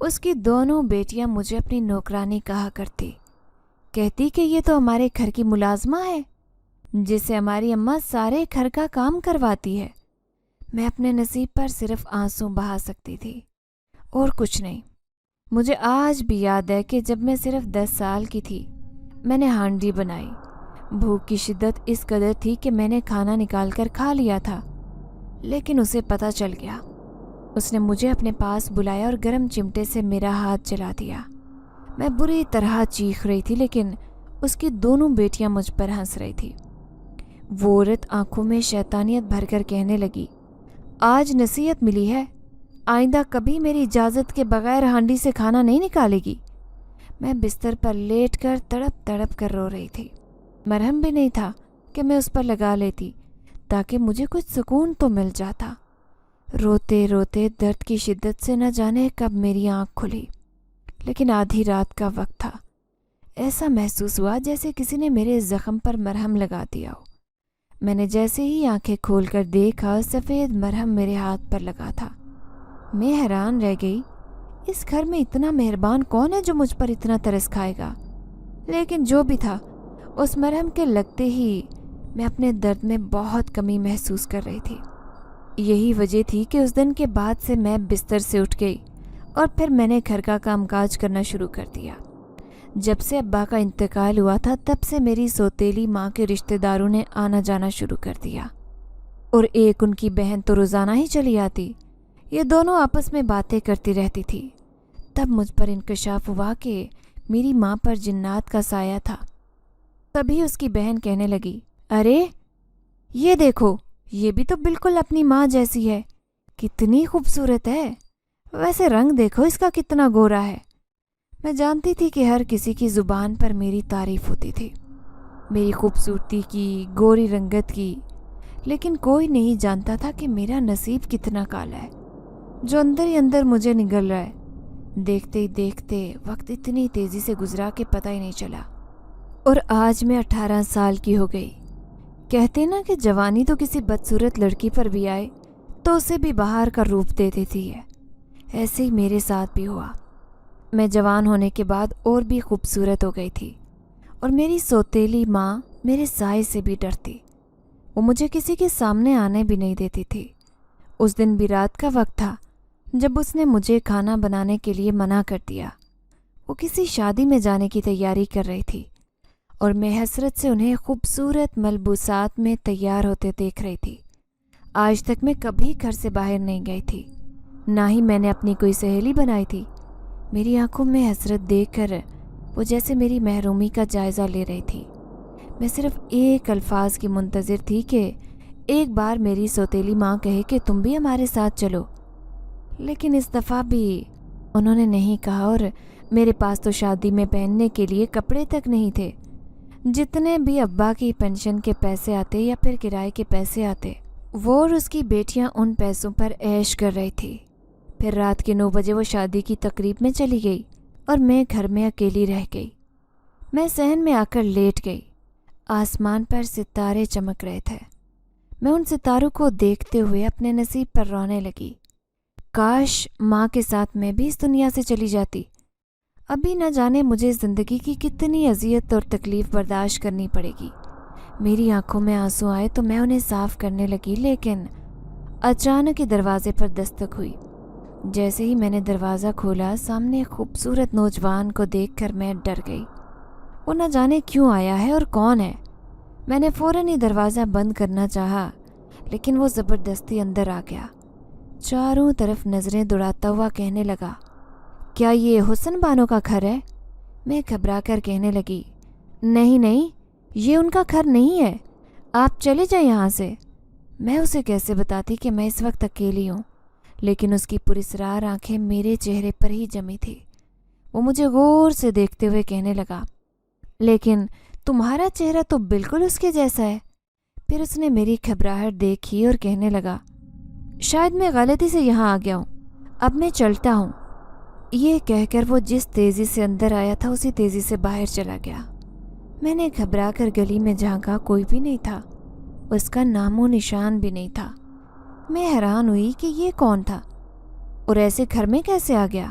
اس کی دونوں بیٹیاں مجھے اپنی نوکرانی کہا کرتی، کہتی کہ یہ تو ہمارے گھر کی ملازمہ ہے جس سے ہماری اماں سارے گھر کا کام کرواتی ہے۔ میں اپنے نصیب پر صرف آنسو بہا سکتی تھی اور کچھ نہیں۔ مجھے آج بھی یاد ہے کہ جب میں صرف 10 سال کی تھی میں نے ہانڈی بنائی۔ بھوک کی شدت اس قدر تھی کہ میں نے کھانا نکال کر کھا لیا تھا، لیکن اسے پتہ چل گیا۔ اس نے مجھے اپنے پاس بلایا اور گرم چمٹے سے میرا ہاتھ جلا دیا۔ میں بری طرح چیخ رہی تھی، لیکن اس کی دونوں بیٹیاں مجھ پر ہنس رہی تھی۔ وہ عورت آنکھوں میں شیطانیت بھر کر کہنے لگی، آج نصیحت ملی ہے، آئندہ کبھی میری اجازت کے بغیر ہانڈی سے کھانا نہیں نکالے گی۔ میں بستر پر لیٹ کر تڑپ تڑپ کر رو رہی تھی۔ مرہم بھی نہیں تھا کہ میں اس پر لگا لیتی تاکہ مجھے کچھ سکون تو مل جاتا۔ روتے روتے درد کی شدت سے نہ جانے کب میری آنکھ کھلی، لیکن آدھی رات کا وقت تھا۔ ایسا محسوس ہوا جیسے کسی نے میرے زخم پر مرہم لگا دیا ہو۔ میں نے جیسے ہی آنکھیں کھول کر دیکھا، سفید مرہم میرے ہاتھ پر لگا تھا۔ میں حیران رہ گئی، اس گھر میں اتنا مہربان کون ہے جو مجھ پر اتنا ترس کھائے گا؟ لیکن جو بھی تھا، اس مرہم کے لگتے ہی میں اپنے درد میں بہت کمی محسوس کر رہی تھی۔ یہی وجہ تھی کہ اس دن کے بعد سے میں بستر سے اٹھ گئی اور پھر میں نے گھر کا کام کاج کرنا شروع کر دیا۔ جب سے ابا کا انتقال ہوا تھا تب سے میری سوتیلی ماں کے رشتہ داروں نے آنا جانا شروع کر دیا، اور ایک ان کی بہن تو روزانہ ہی چلی آتی۔ یہ دونوں آپس میں باتیں کرتی رہتی تھی۔ تب مجھ پر انکشاف ہوا کہ میری ماں پر جنات کا سایہ تھا۔ تبھی اس کی بہن کہنے لگی، ارے یہ دیکھو، یہ بھی تو بالکل اپنی ماں جیسی ہے، کتنی خوبصورت ہے، ویسے رنگ دیکھو اس کا کتنا گورا ہے۔ میں جانتی تھی کہ ہر کسی کی زبان پر میری تعریف ہوتی تھی، میری خوبصورتی کی، گوری رنگت کی، لیکن کوئی نہیں جانتا تھا کہ میرا نصیب کتنا کالا ہے، جو اندر ہی اندر مجھے نگل رہا ہے۔ دیکھتے ہی دیکھتے وقت اتنی تیزی سے گزرا کہ پتہ ہی نہیں چلا، اور آج میں 18 سال کی ہو گئی۔ کہتے نا کہ جوانی تو کسی بدصورت لڑکی پر بھی آئے تو اسے بھی بہار کا روپ دے دیتی ہے، ایسے ہی میرے ساتھ بھی ہوا۔ میں جوان ہونے کے بعد اور بھی خوبصورت ہو گئی تھی، اور میری سوتیلی ماں میرے سائے سے بھی ڈرتی، وہ مجھے کسی کے سامنے آنے بھی نہیں دیتی تھی۔ اس دن بھی رات کا وقت تھا جب اس نے مجھے کھانا بنانے کے لیے منع کر دیا۔ وہ کسی شادی میں جانے کی تیاری کر رہی تھی، اور میں حسرت سے انہیں خوبصورت ملبوسات میں تیار ہوتے دیکھ رہی تھی۔ آج تک میں کبھی گھر سے باہر نہیں گئی تھی، نہ ہی میں نے اپنی کوئی سہیلی بنائی تھی۔ میری آنکھوں میں حسرت دیکھ کر وہ جیسے میری محرومی کا جائزہ لے رہی تھی۔ میں صرف ایک الفاظ کی منتظر تھی کہ ایک بار میری سوتیلی ماں کہے کہ تم بھی ہمارے ساتھ چلو، لیکن اس دفعہ بھی انہوں نے نہیں کہا، اور میرے پاس تو شادی میں پہننے کے لیے کپڑے تک نہیں تھے۔ جتنے بھی ابا کی پینشن کے پیسے آتے یا پھر کرائے کے پیسے آتے، وہ اور اس کی بیٹیاں ان پیسوں پر عیش کر رہی تھی۔ پھر رات کے 9 بجے وہ شادی کی تقریب میں چلی گئی اور میں گھر میں اکیلی رہ گئی۔ میں صحن میں آ کر لیٹ گئی۔ آسمان پر ستارے چمک رہے تھے۔ میں ان ستاروں کو دیکھتے ہوئے اپنے نصیب پر رونے لگی۔ کاش ماں کے ساتھ میں بھی اس دنیا سے چلی جاتی۔ ابھی نہ جانے مجھے زندگی کی کتنی اذیت اور تکلیف برداشت کرنی پڑے گی۔ میری آنکھوں میں آنسو آئے تو میں انہیں صاف کرنے لگی، لیکن اچانک ہی دروازے پر دستک ہوئی۔ جیسے ہی میں نے دروازہ کھولا، سامنے ایک خوبصورت نوجوان کو دیکھ کر میں ڈر گئی۔ وہ نہ جانے کیوں آیا ہے اور کون ہے۔ میں نے فوراً ہی دروازہ بند کرنا چاہا، لیکن وہ زبردستی اندر آ گیا۔ چاروں طرف نظریں دوڑاتا ہوا کہنے لگا، کیا یہ حسن بانو کا گھر ہے؟ میں گھبرا کر کہنے لگی، نہیں نہیں، یہ ان کا گھر نہیں ہے، آپ چلے جائیں یہاں سے۔ میں اسے کیسے بتاتی کہ میں اس وقت اکیلی ہوں، لیکن اس کی پراسرار آنکھیں میرے چہرے پر ہی جمی تھی۔ وہ مجھے غور سے دیکھتے ہوئے کہنے لگا، لیکن تمہارا چہرہ تو بالکل اس کے جیسا ہے۔ پھر اس نے میری گھبراہٹ دیکھی اور کہنے لگا، شاید میں غلطی سے یہاں آ گیا ہوں، اب میں چلتا ہوں۔ یہ کہہ کر وہ جس تیزی سے اندر آیا تھا اسی تیزی سے باہر چلا گیا۔ میں نے گھبرا کر گلی میں جھانکا، کوئی بھی نہیں تھا، اس کا نام و نشان بھی نہیں تھا۔ میں حیران ہوئی کہ یہ کون تھا اور ایسے گھر میں کیسے آ گیا۔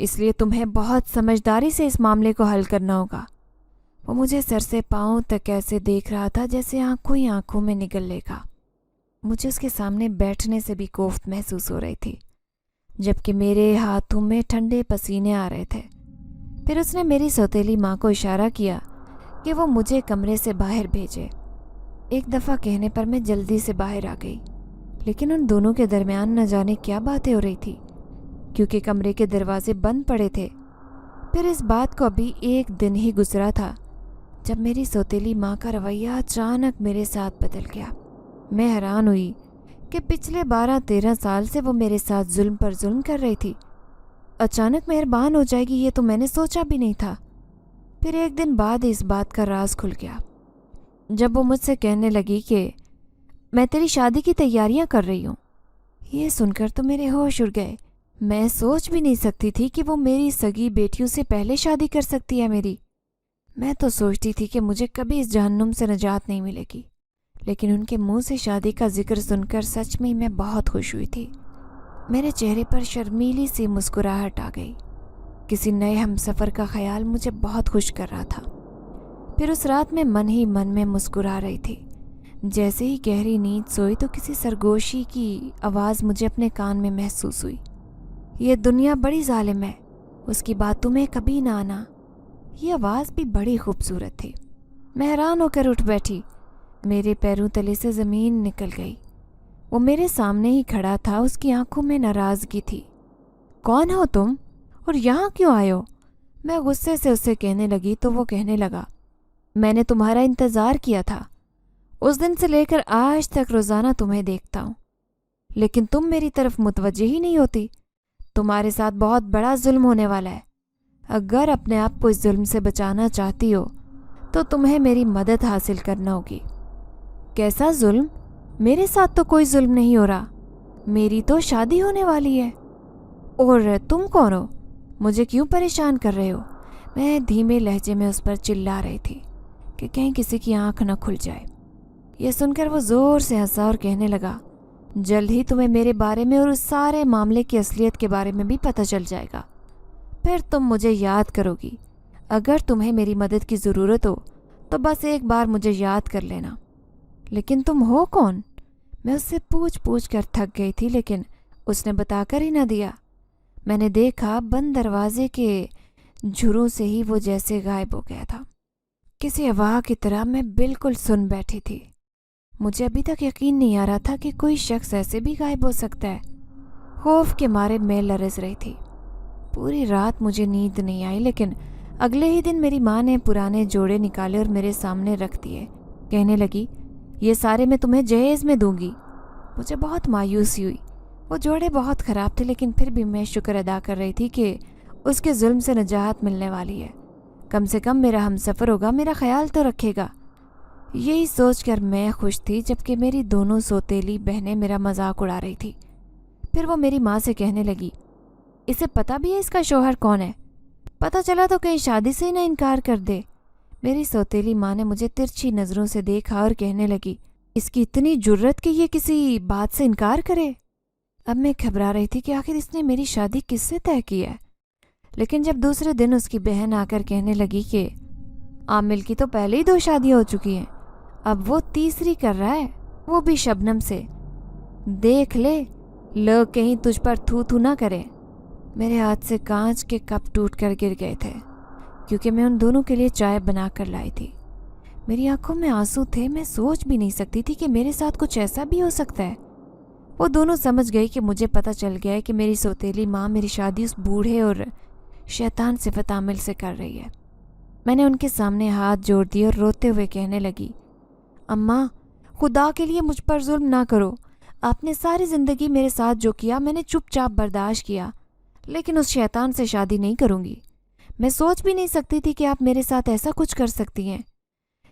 اس لیے تمہیں بہت سمجھداری سے اس معاملے کو حل کرنا ہوگا۔ وہ مجھے سر سے پاؤں تک ایسے دیکھ رہا تھا جیسے آنکھوں ہی آنکھوں میں نگل لے گا۔ مجھے اس کے سامنے بیٹھنے سے بھی کوفت محسوس ہو رہی تھی، جبکہ میرے ہاتھوں میں ٹھنڈے پسینے آ رہے تھے۔ پھر اس نے میری سوتیلی ماں کو اشارہ کیا کہ وہ مجھے کمرے سے باہر بھیجے۔ ایک دفعہ کہنے پر میں جلدی سے باہر آ گئی، لیکن ان دونوں کے درمیان نہ جانے کیا باتیں ہو رہی تھی، کیونکہ کمرے کے دروازے بند پڑے تھے۔ پھر اس بات کو ابھی ایک دن ہی گزرا تھا جب میری سوتیلی ماں کا رویہ اچانک میرے ساتھ بدل گیا۔ میں حیران ہوئی کہ پچھلے 12-13 سال سے وہ میرے ساتھ ظلم پر ظلم کر رہی تھی، اچانک مہربان ہو جائے گی یہ تو میں نے سوچا بھی نہیں تھا۔ پھر ایک دن بعد اس بات کا راز کھل گیا جب وہ مجھ سے کہنے لگی کہ میں تیری شادی کی تیاریاں کر رہی ہوں۔ یہ سن کر تو میرے ہوش اڑ گئے۔ میں سوچ بھی نہیں سکتی تھی کہ وہ میری سگی بیٹیوں سے پہلے شادی کر سکتی ہے میری۔ میں تو سوچتی تھی کہ مجھے کبھی اس جہنم سے نجات نہیں ملے گی، لیکن ان کے منہ سے شادی کا ذکر سن کر سچ میں میں بہت خوش ہوئی تھی۔ میرے چہرے پر شرمیلی سی مسکراہٹ آ گئی۔ کسی نئے ہم سفر کا خیال مجھے بہت خوش کر رہا تھا۔ پھر اس رات میں من ہی من میں مسکرا رہی تھی۔ جیسے ہی گہری نیند سوئی تو کسی سرگوشی کی آواز مجھے اپنے کان میں محسوس ہوئی۔ یہ دنیا بڑی ظالم ہے، اس کی باتوں میں کبھی نہ آنا۔ یہ آواز بھی بڑی خوبصورت تھی۔ میں حیران ہو کر اٹھ بیٹھی۔ میرے پیروں تلے سے زمین نکل گئی۔ وہ میرے سامنے ہی کھڑا تھا، اس کی آنکھوں میں ناراضگی تھی۔ کون ہو تم اور یہاں کیوں آئے ہو؟ میں غصے سے اسے کہنے لگی تو وہ کہنے لگا، میں نے تمہارا انتظار کیا تھا، اس دن سے لے کر آج تک روزانہ تمہیں دیکھتا ہوں، لیکن تم میری طرف متوجہ ہی نہیں ہوتی۔ تمہارے ساتھ بہت بڑا ظلم ہونے والا ہے۔ اگر اپنے آپ کو اس ظلم سے بچانا چاہتی ہو تو تمہیں میری مدد حاصل کرنا ہوگی۔ کیسا ظلم؟ میرے ساتھ تو کوئی ظلم نہیں ہو رہا، میری تو شادی ہونے والی ہے۔ اور تم کون ہو؟ مجھے کیوں پریشان کر رہے ہو؟ میں دھیمے لہجے میں اس پر چلا رہی تھی کہ کہیں کسی کی آنکھ نہ کھل جائے۔ یہ سن کر وہ زور سے ہنسا اور کہنے لگا، جلد ہی تمہیں میرے بارے میں اور اس سارے معاملے کی اصلیت کے بارے میں بھی پتہ چل جائے گا، پھر تم مجھے یاد کرو گی۔ اگر تمہیں میری مدد کی ضرورت ہو تو بس ایک بار مجھے یاد کر لینا۔ لیکن تم ہو کون؟ میں اس سے پوچھ کر تھک گئی تھی، لیکن اس نے بتا کر ہی نہ دیا۔ میں نے دیکھا بند دروازے کے جھروں سے ہی وہ جیسے غائب ہو گیا تھا۔ کسی ہوا کی طرح میں بالکل سن بیٹھی تھی۔ مجھے ابھی تک یقین نہیں آ رہا تھا کہ کوئی شخص ایسے بھی غائب ہو سکتا ہے۔ خوف کے مارے میں لرز رہی تھی۔ پوری رات مجھے نیند نہیں آئی، لیکن اگلے ہی دن میری ماں نے پرانے جوڑے نکالے اور میرے سامنے رکھ دیے۔ کہنے لگی، یہ سارے میں تمہیں جہیز میں دوں گی۔ مجھے بہت مایوسی ہوئی۔ وہ جوڑے بہت خراب تھے، لیکن پھر بھی میں شکر ادا کر رہی تھی کہ اس کے ظلم سے نجات ملنے والی ہے۔ کم سے کم میرا ہم سفر ہوگا، میرا خیال تو رکھے گا۔ یہی سوچ کر میں خوش تھی، جبکہ میری دونوں سوتیلی بہنیں میرا مذاق اڑا رہی تھی۔ پھر وہ میری ماں سے کہنے لگی، اسے پتہ بھی ہے اس کا شوہر کون ہے؟ پتہ چلا تو کہیں شادی سے ہی نہ انکار کر دے۔ میری سوتیلی ماں نے مجھے ترچھی نظروں سے دیکھا اور کہنے لگی، اس کی اتنی جرت کہ یہ کسی بات سے انکار کرے۔ اب میں گھبرا رہی تھی کہ آخر اس نے میری شادی کس سے طے کی ہے۔ لیکن جب دوسرے دن اس کی بہن آ کر کہنے لگی کہ عامل کی تو پہلے ہی 2 شادیاں ہو چکی ہیں، اب وہ تیسری کر رہا ہے، وہ بھی شبنم سے، دیکھ لے لوگ کہیں تجھ پر تھو تھو نہ کریں۔ میرے ہاتھ سے کانچ کے کپ ٹوٹ کر گر گئے تھے، کیونکہ میں ان دونوں کے لیے چائے بنا کر لائی تھی۔ میری آنکھوں میں آنسو تھے۔ میں سوچ بھی نہیں سکتی تھی کہ میرے ساتھ کچھ ایسا بھی ہو سکتا ہے۔ وہ دونوں سمجھ گئی کہ مجھے پتہ چل گیا ہے کہ میری سوتیلی ماں میری شادی اس بوڑھے اور شیطان صفت عامل سے کر رہی ہے۔ میں نے ان کے سامنے ہاتھ جوڑ دیے اور روتے ہوئے کہنے لگی، اماں، خدا کے لیے مجھ پر ظلم نہ کرو۔ آپ نے ساری زندگی میرے ساتھ جو کیا میں نے چپ چاپ برداشت کیا، لیکن اس شیطان سے شادی نہیں کروں گی۔ میں سوچ بھی نہیں سکتی تھی کہ آپ میرے ساتھ ایسا کچھ کر سکتی ہیں۔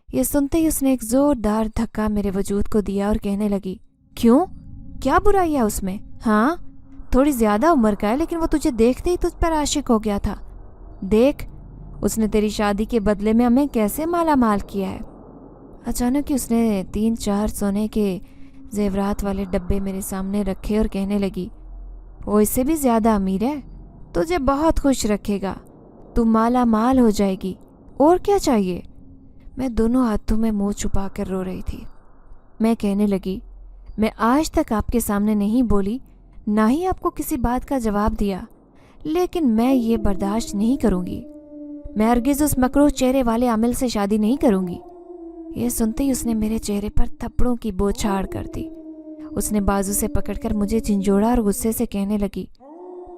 یہ سنتے ہی اس نے ایک زوردار دھکا میرے وجود کو دیا اور کہنے لگی، کیوں؟ کیا برائی ہے اس میں؟ ہاں، تھوڑی زیادہ عمر کا ہے، لیکن وہ تجھے دیکھتے ہی تجھ پر عاشق ہو گیا تھا۔ دیکھ، اس نے تیری شادی کے بدلے میں ہمیں کیسے مالا مال کیا ہے۔ اچانک ہی اس نے 3-4 سونے کے زیورات والے ڈبے میرے سامنے رکھے اور کہنے لگی، وہ اس سے بھی زیادہ امیر ہے، تجھے بہت خوش رکھے گا، تو مالا مال ہو جائے گی، اور کیا چاہیے؟ میں دونوں ہاتھوں میں منہ چھپا کر رو رہی تھی۔ میں کہنے لگی، میں آج تک آپ کے سامنے نہیں بولی، نہ ہی آپ کو کسی بات کا جواب دیا، لیکن میں یہ برداشت نہیں کروں گی۔ میں ہرگز اس مکروہ چہرے والے عامل سے شادی نہیں کروں گی۔ یہ سنتے ہی اس نے میرے چہرے پر تھپڑوں کی بوچھاڑ کر دی۔ اس نے بازو سے پکڑ کر مجھے جھنجھوڑا اور غصے سے کہنے لگی،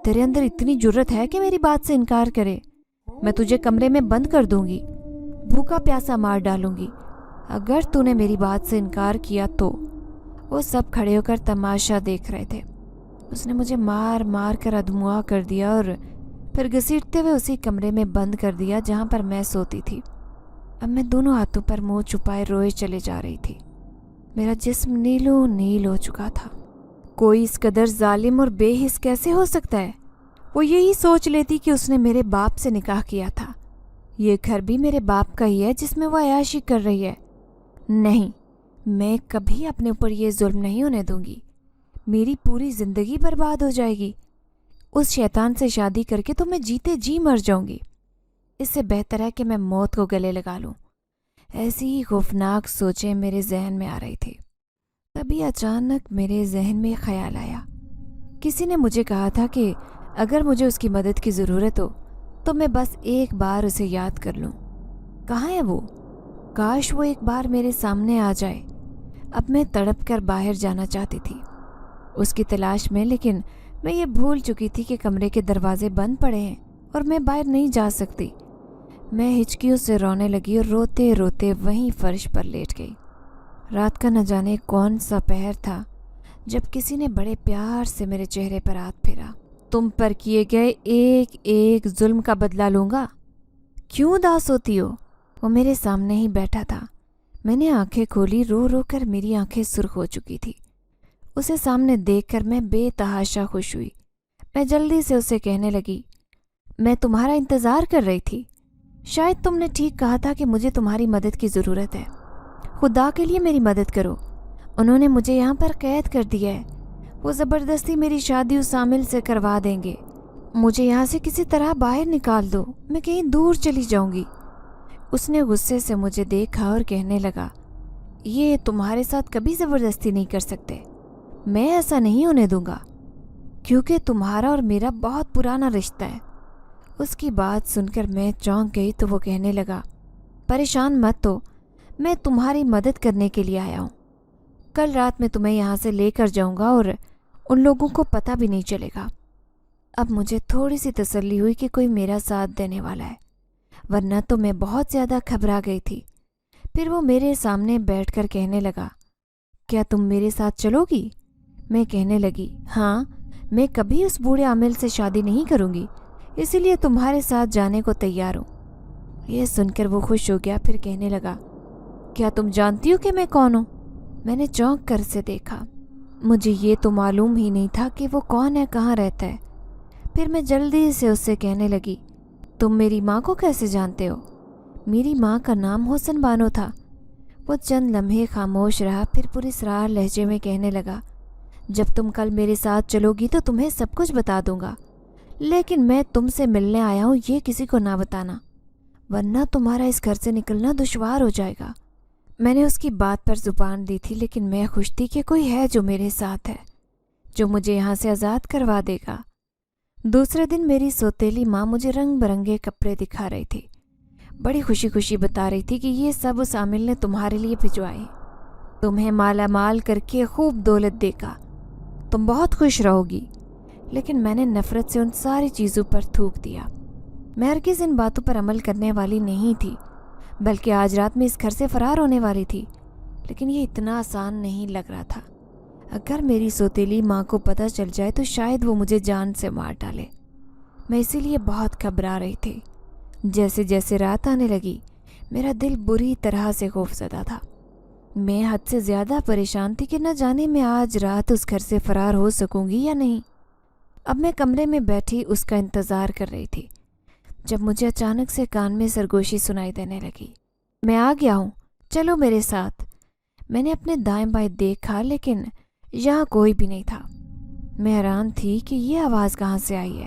تیرے اندر اتنی جرت ہے کہ میری بات سے انکار کرے؟ میں تجھے کمرے میں بند کر دوں گی، بھوکا پیاسا مار ڈالوں گی اگر تو نے میری بات سے انکار کیا تو۔ وہ سب کھڑے ہو کر تماشا دیکھ رہے تھے۔ اس نے مجھے مار مار کر ادموا کر دیا اور پھر گھسیٹتے ہوئے اسی کمرے میں بند کر دیا جہاں پر میں سوتی تھی۔ اب میں دونوں ہاتھوں پر منہ چھپائے روئے چلے جا رہی تھی۔ میرا جسم نیلو نیل ہو چکا تھا۔ کوئی اس قدر ظالم اور بے حس کیسے ہو سکتا ہے؟ وہ یہی سوچ لیتی کہ اس نے میرے باپ سے نکاح کیا تھا۔ یہ گھر بھی میرے باپ کا ہی ہے جس میں وہ عیاشی کر رہی ہے۔ نہیں، میں کبھی اپنے اوپر یہ ظلم نہیں ہونے دوں گی۔ میری پوری زندگی برباد ہو جائے گی۔ اس شیطان سے شادی کر کے تو میں جیتے جی مر جاؤں گی۔ اس سے بہتر ہے کہ میں موت کو گلے لگا لوں۔ ایسی ہی خوفناک سوچیں میرے ذہن میں آ رہی تھی۔ تبھی اچانک میرے ذہن میں خیال آیا، کسی نے مجھے کہا تھا کہ اگر مجھے اس کی مدد کی ضرورت ہو تو میں بس ایک بار اسے یاد کر لوں۔ کہاں ہے وہ؟ کاش وہ ایک بار میرے سامنے آ جائے۔ اب میں تڑپ کر باہر جانا چاہتی تھی اس کی تلاش میں، لیکن میں یہ بھول چکی تھی کہ کمرے کے دروازے بند پڑے ہیں اور میں باہر نہیں جا سکتی۔ میں ہچکیوں سے رونے لگی اور روتے روتے وہیں فرش پر لیٹ گئی۔ رات کا نہ جانے کون سا پہر تھا جب کسی نے بڑے پیار سے میرے چہرے پر ہاتھ پھیرا۔ تم پر کیے گئے ایک ایک ظلم کا بدلہ لوں گا۔ کیوں اداس ہوتی ہو؟ وہ میرے سامنے ہی بیٹھا تھا۔ میں نے آنکھیں کھولی، رو رو کر میری آنکھیں سرخ ہو چکی تھی۔ اسے سامنے دیکھ کر میں بے تحاشا خوش ہوئی۔ میں جلدی سے اسے کہنے لگی، میں تمہارا انتظار کر رہی تھی۔ شاید تم نے ٹھیک کہا تھا کہ مجھے تمہاری مدد کی ضرورت ہے۔ خدا کے لیے میری مدد کرو۔ انہوں نے مجھے یہاں پر قید کر دیا ہے۔ وہ زبردستی میری شادی اس عامل سے کروا دیں گے۔ مجھے یہاں سے کسی طرح باہر نکال دو، میں کہیں دور چلی جاؤں گی۔ اس نے غصے سے مجھے دیکھا اور کہنے لگا، یہ تمہارے ساتھ کبھی زبردستی نہیں کر سکتے۔ میں ایسا نہیں ہونے دوں گا، کیونکہ تمہارا اور میرا بہت پرانا رشتہ ہے۔ اس کی بات سن کر میں چونک گئی تو وہ کہنے لگا، پریشان مت ہو، میں تمہاری مدد کرنے کے لیے آیا ہوں۔ کل رات میں تمہیں یہاں سے لے کر جاؤں گا اور ان لوگوں کو پتہ بھی نہیں چلے گا۔ اب مجھے تھوڑی سی تسلی ہوئی کہ کوئی میرا ساتھ دینے والا ہے، ورنہ تو میں بہت زیادہ گھبرا گئی تھی۔ پھر وہ میرے سامنے بیٹھ کر کہنے لگا، کیا تم میرے ساتھ چلو گی؟ میں کہنے لگی، ہاں، میں کبھی اس بوڑھے عامل سے شادی نہیں کروں گی، اسی لیے تمہارے ساتھ جانے کو تیار ہوں۔ یہ سن کر وہ خوش ہو گیا، پھر کہنے لگا، کیا تم جانتی ہو کہ میں کون ہوں؟ میں نے چونک کر اسے دیکھا۔ مجھے یہ تو معلوم ہی نہیں تھا کہ وہ کون ہے، کہاں رہتا ہے۔ پھر میں جلدی سے اس سے کہنے لگی، تم میری ماں کو کیسے جانتے ہو؟ میری ماں کا نام حسن بانو تھا۔ وہ چند لمحے خاموش رہا، پھر پراسرار لہجے میں کہنے لگا، جب تم کل میرے ساتھ چلو گی تو تمہیں سب کچھ بتا دوں گا، لیکن میں تم سے ملنے آیا ہوں یہ کسی کو نہ بتانا، ورنہ تمہارا اس گھر سے نکلنا دشوار ہو جائے گا۔ میں نے اس کی بات پر زبان دی تھی، لیکن میں خوش تھی کہ کوئی ہے جو میرے ساتھ ہے، جو مجھے یہاں سے آزاد کروا دے گا۔ دوسرے دن میری سوتیلی ماں مجھے رنگ برنگے کپڑے دکھا رہی تھی، بڑی خوشی خوشی بتا رہی تھی کہ یہ سب اس عامل نے تمہارے لیے بھجوائے، تمہیں مالا مال کر کے خوب دولت دے گا، تم بہت خوش رہو گی۔ لیکن میں نے نفرت سے ان ساری چیزوں پر تھوک دیا۔ میں ہرگز ان باتوں پر عمل کرنے والی نہیں تھی، بلکہ آج رات میں اس گھر سے فرار ہونے والی تھی، لیکن یہ اتنا آسان نہیں لگ رہا تھا۔ اگر میری سوتیلی ماں کو پتہ چل جائے تو شاید وہ مجھے جان سے مار ڈالے۔ میں اسی لیے بہت گھبرا رہی تھی۔ جیسے جیسے رات آنے لگی میرا دل بری طرح سے خوف زدہ تھا۔ میں حد سے زیادہ پریشان تھی کہ نہ جانے میں آج رات اس گھر سے فرار ہو سکوں گی یا نہیں۔ اب میں کمرے میں بیٹھی اس کا انتظار کر رہی تھی جب مجھے اچانک سے کان میں سرگوشی سنائی دینے لگی، میں آ گیا ہوں، چلو میرے ساتھ۔ میں نے اپنے دائیں بائیں دیکھا، لیکن یہاں کوئی بھی نہیں تھا۔ میں حیران تھی کہ یہ آواز کہاں سے آئی ہے۔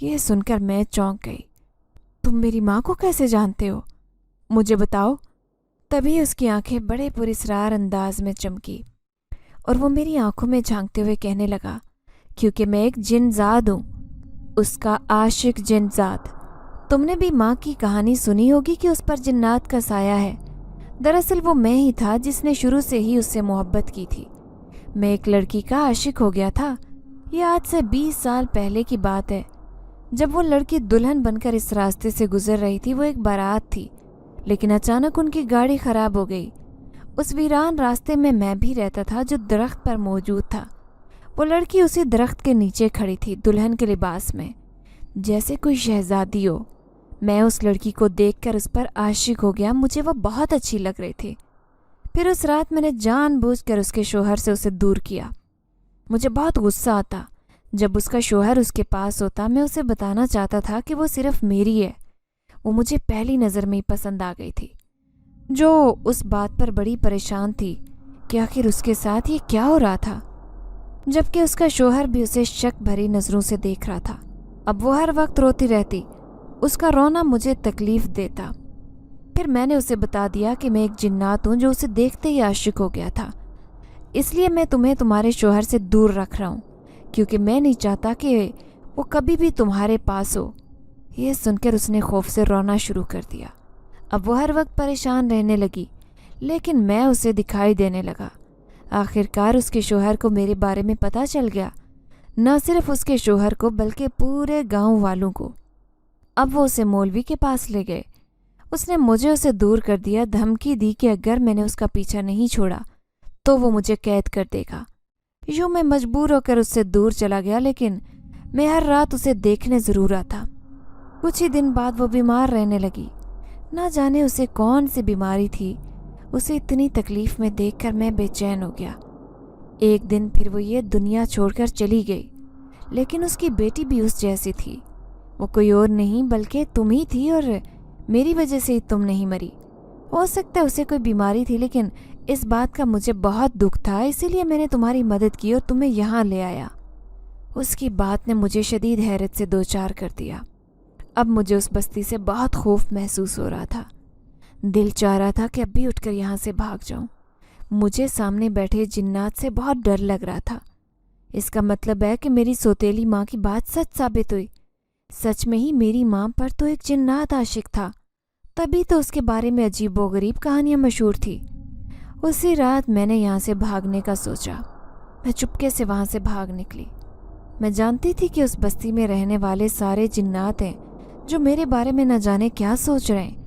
یہ سن کر میں چونک گئی۔ تم میری ماں کو کیسے جانتے ہو؟ مجھے بتاؤ۔ تبھی اس کی آنکھیں بڑے پراسرار انداز میں چمکی اور وہ میری آنکھوں میں جھانکتے ہوئے کہنے لگا، کیونکہ میں ایک جن زاد ہوں، اس کا عاشق جن زاد۔ تم نے بھی ماں کی کہانی سنی ہوگی کہ اس پر جنات کا سایہ ہے۔ دراصل وہ میں ہی تھا جس نے شروع سے ہی اس سے محبت کی تھی۔ میں ایک لڑکی کا عاشق ہو گیا تھا۔ یہ آج سے 20 سال پہلے کی بات ہے۔ جب وہ لڑکی دلہن بن کر اس راستے سے گزر رہی تھی، وہ ایک بارات تھی، لیکن اچانک ان کی گاڑی خراب ہو گئی۔ اس ویران راستے میں بھی رہتا تھا جو درخت پر موجود تھا۔ وہ لڑکی اسی درخت کے نیچے کھڑی تھی، دلہن کے لباس میں، جیسے کوئی شہزادی ہو۔ میں اس لڑکی کو دیکھ کر اس پر عاشق ہو گیا۔ مجھے وہ بہت اچھی لگ رہی تھی۔ پھر اس رات میں نے جان بوجھ کر اس کے شوہر سے اسے دور کیا۔ مجھے بہت غصہ آتا جب اس کا شوہر اس کے پاس ہوتا۔ میں اسے بتانا چاہتا تھا کہ وہ صرف میری ہے۔ وہ مجھے پہلی نظر میں ہی پسند آ گئی تھی، جو اس بات پر بڑی پریشان تھی کہ آخر اس کے ساتھ یہ کیا ہو رہا تھا، جبکہ اس کا شوہر بھی اسے شک بھری نظروں سے دیکھ رہا تھا۔ اب وہ ہر وقت روتی رہتی۔ اس کا رونا مجھے تکلیف دیتا۔ پھر میں نے اسے بتا دیا کہ میں ایک جنات ہوں جو اسے دیکھتے ہی عاشق ہو گیا تھا، اس لیے میں تمہیں تمہارے شوہر سے دور رکھ رہا ہوں، کیونکہ میں نہیں چاہتا کہ وہ کبھی بھی تمہارے پاس ہو۔ یہ سن کر اس نے خوف سے رونا شروع کر دیا۔ اب وہ ہر وقت پریشان رہنے لگی، لیکن میں اسے دکھائی دینے لگا۔ آخرکار اس کے شوہر کو میرے بارے میں پتہ چل گیا، نہ صرف اس کے شوہر کو بلکہ پورے گاؤں والوں کو۔ اب وہ اسے مولوی کے پاس لے گئے۔ اس نے مجھے اسے دور کر دیا، دھمکی دی کہ اگر میں نے اس کا پیچھا نہیں چھوڑا تو وہ مجھے قید کر دے گا۔ یوں میں مجبور ہو کر اس سے دور چلا گیا، لیکن میں ہر رات اسے دیکھنے ضرور آتا۔ کچھ ہی دن بعد وہ بیمار رہنے لگی۔ نہ جانے اسے کون سی بیماری تھی، اسے اتنی تکلیف میں دیکھ کر میں بے چین ہو گیا۔ ایک دن پھر وہ یہ دنیا چھوڑ کر چلی گئی، لیکن اس کی بیٹی بھی اس جیسی تھی۔ وہ کوئی اور نہیں بلکہ تم ہی تھی، اور میری وجہ سے ہی تم نہیں مری۔ ہو سکتا ہے اسے کوئی بیماری تھی، لیکن اس بات کا مجھے بہت دکھ تھا، اسی لیے میں نے تمہاری مدد کی اور تمہیں یہاں لے آیا۔ اس کی بات نے مجھے شدید حیرت سے دوچار کر دیا۔ اب مجھے اس بستی سے بہت خوف محسوس ہو رہا تھا۔ دل چاہ رہا تھا کہ اب بھی اٹھ کر یہاں سے بھاگ جاؤں۔ مجھے سامنے بیٹھے جنات سے بہت ڈر لگ رہا تھا۔ اس کا مطلب ہے کہ میری سوتیلی ماں کی بات سچ ثابت ہوئی۔ سچ میں ہی میری ماں پر تو ایک جنات عاشق تھا، تبھی تو اس کے بارے میں عجیب و غریب کہانیاں مشہور تھی۔ اسی رات میں نے یہاں سے بھاگنے کا سوچا۔ میں چپکے سے وہاں سے بھاگ نکلی۔ میں جانتی تھی کہ اس بستی میں رہنے والے سارے جنات ہیں جو میرے بارے میں نہ جانے کیا سوچ رہے ہیں۔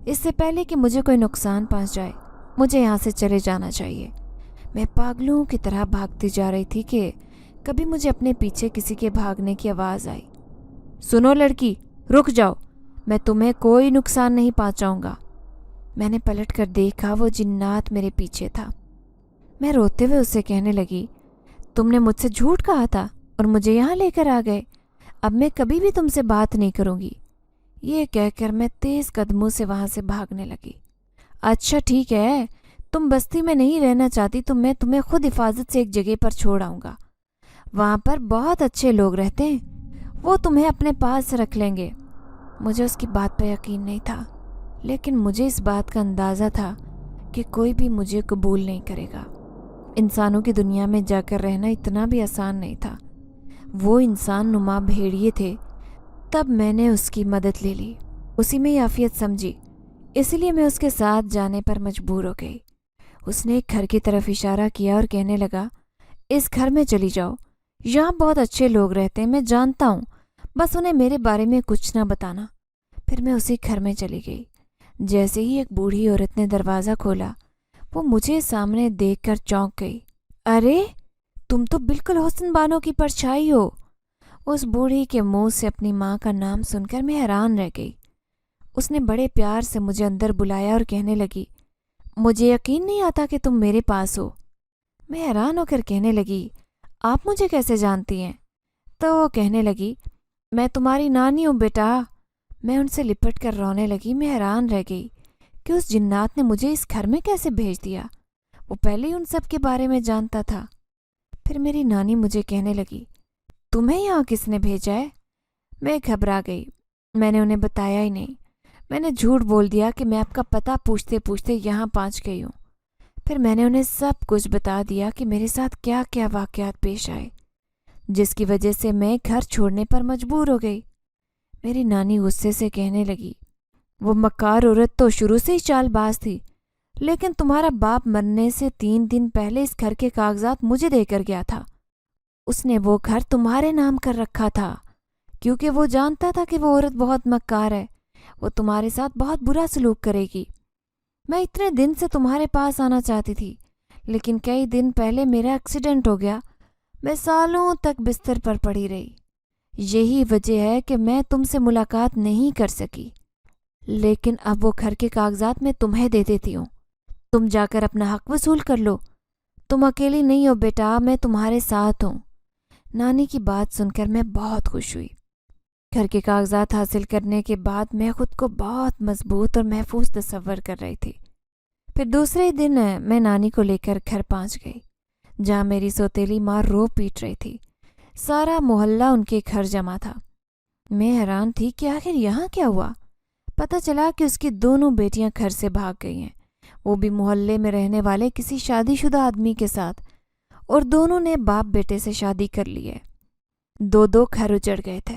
اس سے پہلے کہ مجھے کوئی نقصان پہنچ جائے، مجھے یہاں سے چلے جانا چاہیے۔ میں پاگلوں کی طرح بھاگتی جا رہی تھی کہ کبھی مجھے اپنے پیچھے کسی کے بھاگنے کی آواز آئی۔ سنو لڑکی، رک جاؤ، میں تمہیں کوئی نقصان نہیں پہنچاؤں گا۔ میں نے پلٹ کر دیکھا، وہ جنات میرے پیچھے تھا۔ میں روتے ہوئے اسے کہنے لگی، تم نے مجھ سے جھوٹ کہا تھا اور مجھے یہاں لے کر آ گئے۔ اب میں کبھی بھی تم سے بات نہیں کروں گی۔ یہ کہہ کر میں تیز قدموں سے وہاں سے بھاگنے لگی۔ اچھا ٹھیک ہے، تم بستی میں نہیں رہنا چاہتی تو میں تمہیں خود حفاظت سے ایک جگہ پر چھوڑ آؤں گا۔ وہاں پر بہت اچھے لوگ رہتے ہیں، وہ تمہیں اپنے پاس رکھ لیں گے۔ مجھے اس کی بات پر یقین نہیں تھا، لیکن مجھے اس بات کا اندازہ تھا کہ کوئی بھی مجھے قبول نہیں کرے گا۔ انسانوں کی دنیا میں جا کر رہنا اتنا بھی آسان نہیں تھا۔ وہ انسان نما بھیڑیے تھے۔ تب میں نے اس کی مدد لے لی، اسی میں عافیت سمجھی، اسی لیے میں اس کے ساتھ جانے پر مجبور ہو گئی۔ اس نے ایک گھر کی طرف اشارہ کیا اور کہنے لگا، اس گھر میں چلی جاؤ، یہاں بہت اچھے لوگ رہتے ہیں، میں جانتا ہوں، بس انہیں میرے بارے میں کچھ نہ بتانا۔ پھر میں اسی گھر میں چلی گئی۔ جیسے ہی ایک بوڑھی عورت نے دروازہ کھولا، وہ مجھے سامنے دیکھ کر چونک گئی۔ ارے تم تو بالکل حسن بانو کی پرچھائی ہو۔ اس بوڑھی کے منہ سے اپنی ماں کا نام سن کر میں حیران رہ گئی۔ اس نے بڑے پیار سے مجھے اندر بلایا اور کہنے لگی، مجھے یقین نہیں آتا کہ تم میرے پاس ہو۔ میں حیران ہو کر کہنے لگی، آپ مجھے کیسے جانتی ہیں؟ تو وہ کہنے لگی، میں تمہاری نانی ہوں بیٹا۔ میں ان سے لپٹ کر رونے لگی۔ میں حیران رہ گئی کہ اس جنات نے مجھے اس گھر میں کیسے بھیج دیا۔ وہ پہلے ہی ان سب کے بارے میں جانتا تھا۔ پھر میری نانی مجھے کہنے لگی، تمہیں یہاں کس نے بھیجا ہے؟ میں گھبرا گئی۔ میں نے انہیں بتایا ہی نہیں۔ میں نے جھوٹ بول دیا کہ میں آپ کا پتہ پوچھتے پوچھتے یہاں پہنچ گئی ہوں۔ پھر میں نے انہیں سب کچھ بتا دیا کہ میرے ساتھ کیا کیا واقعات پیش آئے، جس کی وجہ سے میں گھر چھوڑنے پر مجبور ہو گئی۔ میری نانی غصے سے کہنے لگی، وہ مکار عورت تو شروع سے ہی چال باز تھی، لیکن تمہارا باپ مرنے سے 3 دن پہلے اس گھر کے کاغذات مجھے دے کر گیا تھا۔ اس نے وہ گھر تمہارے نام کر رکھا تھا کیونکہ وہ جانتا تھا کہ وہ عورت بہت مکار ہے، وہ تمہارے ساتھ بہت برا سلوک کرے گی۔ میں اتنے دن سے تمہارے پاس آنا چاہتی تھی، لیکن کئی دن پہلے میرا ایکسیڈنٹ ہو گیا۔ میں سالوں تک بستر پر پڑی رہی۔ یہی وجہ ہے کہ میں تم سے ملاقات نہیں کر سکی، لیکن اب وہ گھر کے کاغذات میں تمہیں دے دیتی ہوں۔ تم جا کر اپنا حق وصول کر لو۔ تم اکیلی نہیں ہو بیٹا، میں تمہارے ساتھ ہوں۔ نانی کی بات سن کر میں بہت خوش ہوئی۔ گھر کے کاغذات حاصل کرنے کے بعد میں خود کو بہت مضبوط اور محفوظ تصور کر رہی تھی۔ پھر دوسرے دن میں نانی کو لے کر گھر پہنچ گئی، جہاں میری سوتیلی ماں رو پیٹ رہی تھی۔ سارا محلہ ان کے گھر جمع تھا۔ میں حیران تھی کہ آخر یہاں کیا ہوا۔ پتہ چلا کہ اس کی دونوں بیٹیاں گھر سے بھاگ گئی ہیں، وہ بھی محلے میں رہنے والے کسی شادی شدہ آدمی کے ساتھ، اور دونوں نے باپ بیٹے سے شادی کر لی ہے۔ 2 گھر اجڑ گئے تھے۔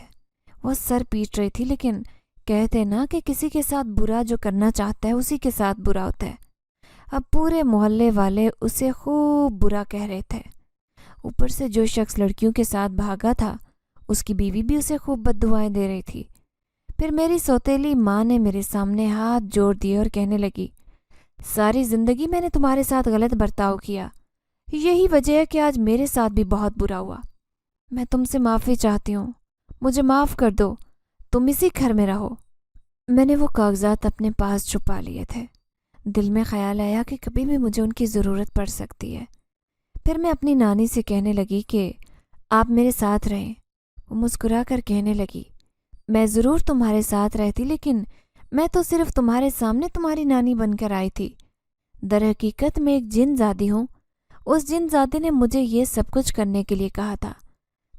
وہ سر پیٹ رہی تھی، لیکن کہتے نا کہ کسی کے ساتھ برا جو کرنا چاہتا ہے اسی کے ساتھ برا ہوتا ہے۔ اب پورے محلے والے اسے خوب برا کہہ رہے تھے۔ اوپر سے جو شخص لڑکیوں کے ساتھ بھاگا تھا اس کی بیوی بھی اسے خوب بد دعائیں دے رہی تھی۔ پھر میری سوتیلی ماں نے میرے سامنے ہاتھ جوڑ دیے اور کہنے لگی، ساری زندگی میں نے تمہارے ساتھ غلط برتاؤ کیا، یہی وجہ ہے کہ آج میرے ساتھ بھی بہت برا ہوا۔ میں تم سے معافی چاہتی ہوں، مجھے معاف کر دو، تم اسی گھر میں رہو۔ میں نے وہ کاغذات اپنے پاس چھپا لیے تھے۔ دل میں خیال آیا کہ کبھی بھی مجھے ان کی ضرورت پڑ سکتی ہے۔ پھر میں اپنی نانی سے کہنے لگی کہ آپ میرے ساتھ رہیں۔ وہ مسکرا کر کہنے لگی، میں ضرور تمہارے ساتھ رہتی، لیکن میں تو صرف تمہارے سامنے تمہاری نانی بن کر آئی تھی۔ در حقیقت میں ایک جن زادی ہوں۔ اس جن زادی نے مجھے یہ سب کچھ کرنے کے لیے کہا تھا۔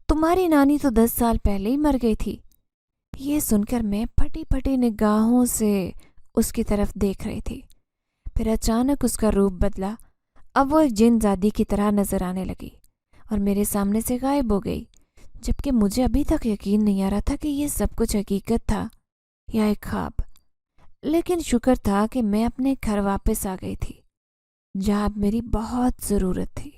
تمہاری نانی تو 10 سال پہلے ہی مر گئی تھی۔ یہ سن کر میں پھٹی پھٹی نگاہوں سے اس کی طرف دیکھ رہی تھی۔ پھر اچانک اس کا روپ بدلا۔ اب وہ ایک جن زادی کی طرح نظر آنے لگی اور میرے سامنے سے غائب ہو گئی، جبکہ مجھے ابھی تک یقین نہیں آ رہا تھا کہ یہ سب کچھ حقیقت تھا یا ایک خواب۔ لیکن شکر تھا کہ میں اپنے گھر واپس آ گئی تھی، جہاں اب میری بہت ضرورت تھی۔